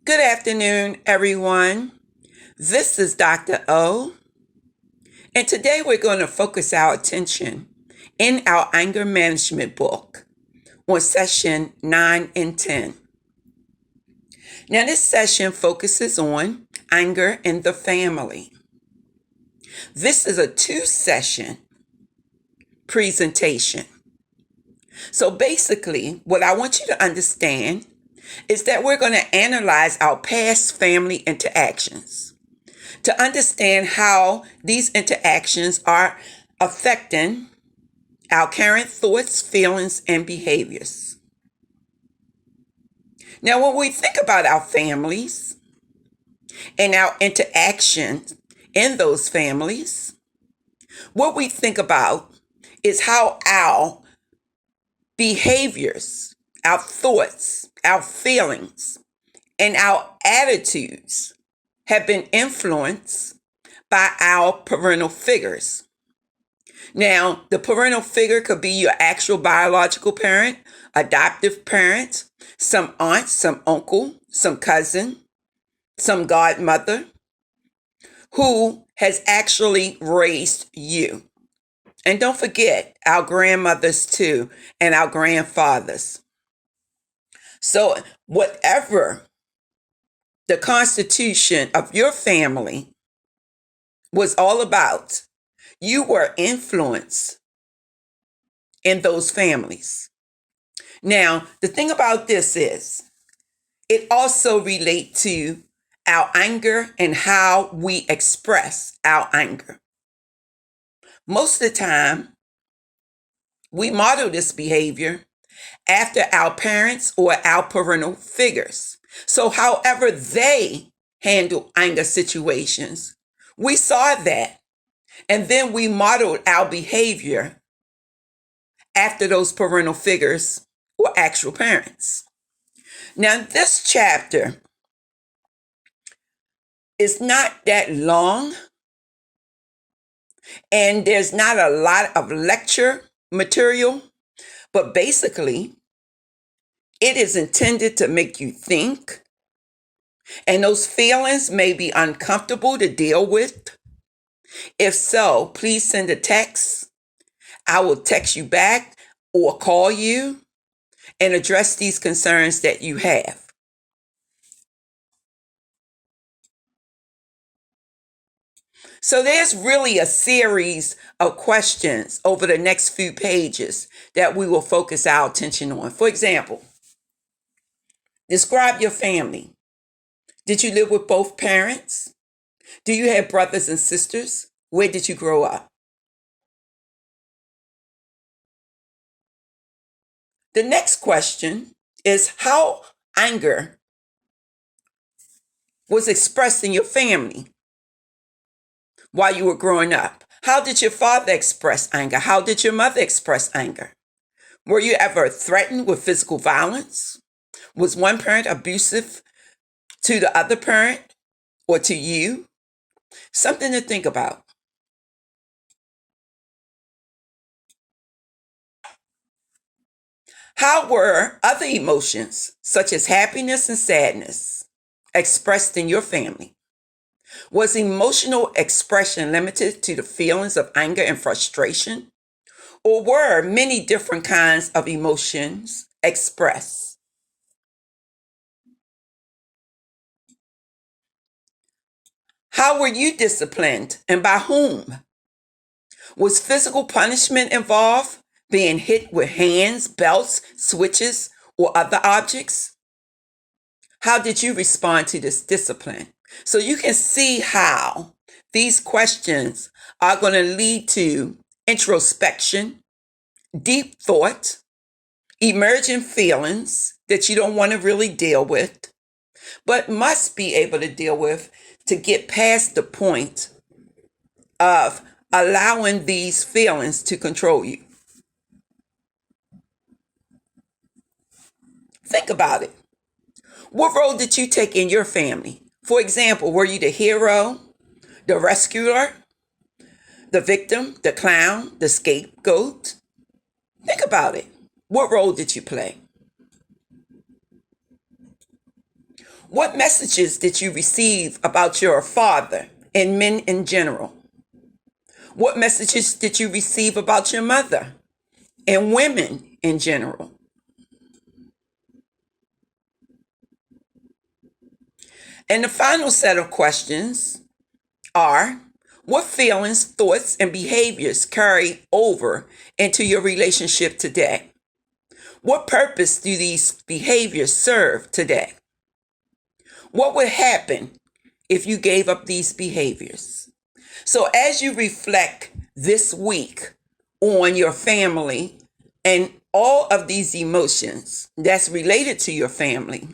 Good afternoon, everyone. This is Dr. O, and today we're going to focus our attention in our anger management book on session 9 and 10. Now, this session focuses on anger in the family. This is a 2-session presentation. So basically, what I want you to understand is that we're going to analyze our past family interactions to understand how these interactions are affecting our current thoughts, feelings, and behaviors. Now, when we think about our families and our interactions in those families, what we think about is how our behaviors, our thoughts, our feelings, and our attitudes have been influenced by our parental figures. Now, the parental figure could be your actual biological parent, adoptive parent, some aunt, some uncle, some cousin, some godmother, who has actually raised you. And don't forget our grandmothers too, and our grandfathers. So whatever the constitution of your family was all about, you were influenced in those families. Now, the thing about this is, it also relates to our anger and how we express our anger. Most of the time, we model this behavior after our parents or our parental figures. So however they handle anger situations, we saw that. And then we modeled our behavior after those parental figures or actual parents. Now, this chapter is not that long, and there's not a lot of lecture material, but basically, it is intended to make you think, and those feelings may be uncomfortable to deal with. If so, please send a text. I will text you back or call you and address these concerns that you have. So there's really a series of questions over the next few pages that we will focus our attention on. For example, describe your family. Did you live with both parents? Do you have brothers and sisters? Where did you grow up? The next question is how anger was expressed in your family while you were growing up. How did your father express anger? How did your mother express anger? Were you ever threatened with physical violence? Was one parent abusive to the other parent or to you? Something to think about. How were other emotions, such as happiness and sadness, expressed in your family? Was emotional expression limited to the feelings of anger and frustration? Or were many different kinds of emotions expressed? How were you disciplined and by whom? Was physical punishment involved, being hit with hands, belts, switches, or other objects? How did you respond to this discipline? So you can see how these questions are going to lead to introspection, deep thought, emerging feelings that you don't want to really deal with, but must be able to deal with to get past the point of allowing these feelings to control you. Think about it. What role did you take in your family? For example, were you the hero, the rescuer, the victim, the clown, the scapegoat? Think about it. What role did you play? What messages did you receive about your father and men in general? What messages did you receive about your mother and women in general? And the final set of questions are, what feelings, thoughts, and behaviors carry over into your relationship today? What purpose do these behaviors serve today? What would happen if you gave up these behaviors? So as you reflect this week on your family and all of these emotions that's related to your family,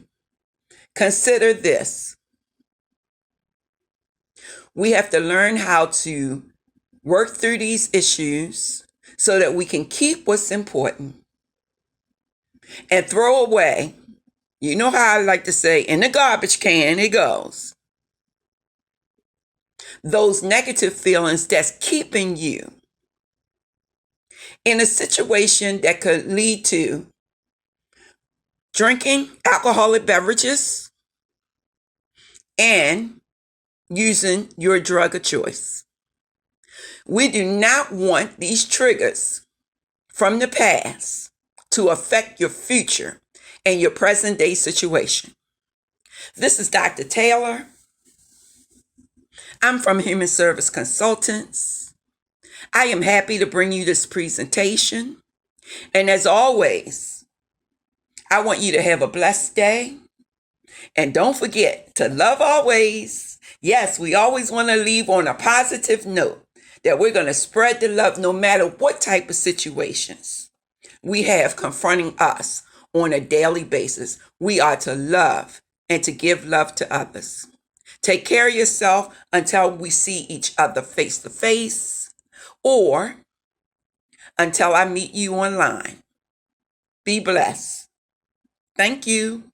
consider this. We have to learn how to work through these issues so that we can keep what's important and throw away. You know how I like to say, in the garbage can it goes. Those negative feelings that's keeping you in a situation that could lead to drinking alcoholic beverages and using your drug of choice. We do not want these triggers from the past to affect your future and your present day situation. This is Dr. Taylor. I'm from Human Service Consultants. I am happy to bring you this presentation. And as always, I want you to have a blessed day. And don't forget to love always. Yes, we always want to leave on a positive note that we're going to spread the love no matter what type of situations we have confronting us on a daily basis. We are to love and to give love to others. Take care of yourself until we see each other face to face or until I meet you online. Be blessed. Thank you.